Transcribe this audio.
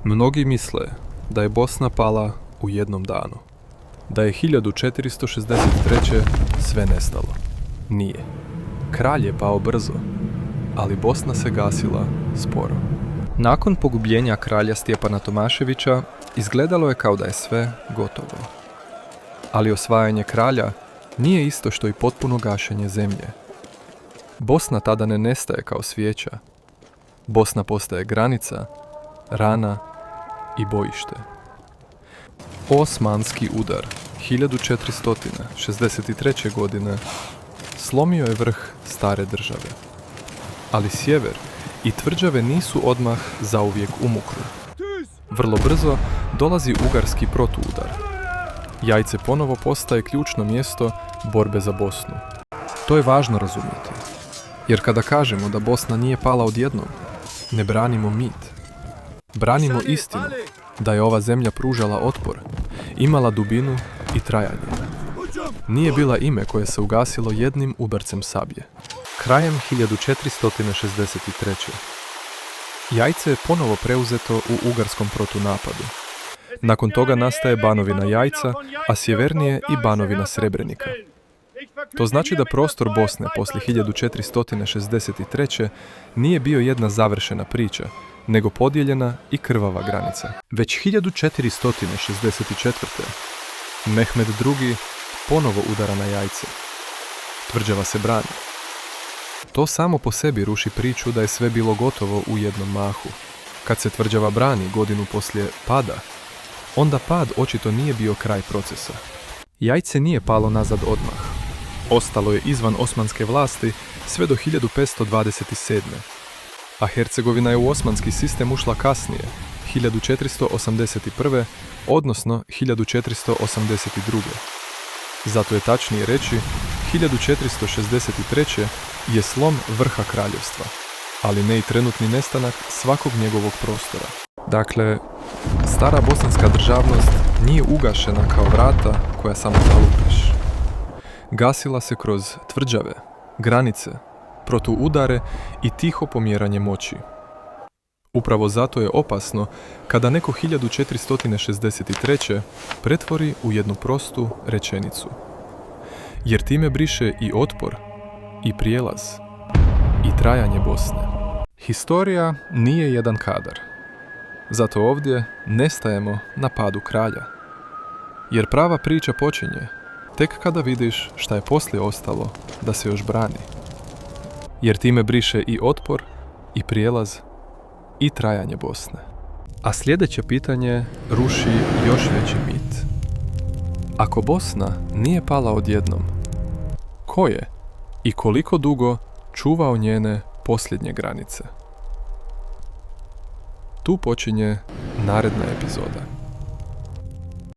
Mnogi misle da je Bosna pala u jednom danu. Da je 1463. sve nestalo. Nije. Kralj je pao brzo, ali Bosna se gasila sporo. Nakon pogubljenja kralja Stjepana Tomaševića, izgledalo je kao da je sve gotovo. Ali osvajanje kralja nije isto što i potpuno gašenje zemlje. Bosna tada ne nestaje kao svijeća. Bosna postaje granica, rana i bojište. Osmanski udar 1463. godine slomio je vrh stare države. Ali sjever i tvrđave nisu odmah zauvijek umukli. Vrlo brzo dolazi ugarski protuudar. Jajce ponovo postaje ključno mjesto borbe za Bosnu. To je važno razumjeti, jer kada kažemo da Bosna nije pala odjednom, ne branimo mit. Branimo istinu da je ova zemlja pružala otpor, imala dubinu i trajanje. Nije bila ime koje se ugasilo jednim udarcem sablje. Krajem 1463. Jajce je ponovo preuzeto u ugarskom protunapadu. Nakon toga nastaje Banovina Jajca, a sjevernije i Banovina Srebrenika. To znači da prostor Bosne poslije 1463. nije bio jedna završena priča, nego podijeljena i krvava granica. Već 1464. Mehmed II. Ponovo udara na Jajce. Tvrđava se brani. To samo po sebi ruši priču da je sve bilo gotovo u jednom mahu. Kad se tvrđava brani godinu poslije pada, onda pad očito nije bio kraj procesa. Jajce nije palo nazad odmah. Ostalo je izvan osmanske vlasti sve do 1527. A Hercegovina je u osmanski sistem ušla kasnije, 1481. odnosno 1482. Zato je tačnije reći, 1463. je slom vrha kraljevstva, ali ne i trenutni nestanak svakog njegovog prostora. Dakle, stara bosanska državnost nije ugašena kao vrata koja samo zalupiš. Gasila se kroz tvrđave, granice, protuudare i tiho pomjeranje moći. Upravo zato je opasno kada neko 1463. pretvori u jednu prostu rečenicu. Jer time briše i otpor, i prijelaz, i trajanje Bosne. Historija nije jedan kadar. Zato ovdje nestajemo na padu kralja. Jer prava priča počinje tek kada vidiš šta je poslije ostalo da se još brani. Jer time briše i otpor, i prijelaz, i trajanje Bosne. A sljedeće pitanje ruši još veći mit. Ako Bosna nije pala odjednom, ko je i koliko dugo čuvao njene posljednje granice? Tu počinje naredna epizoda.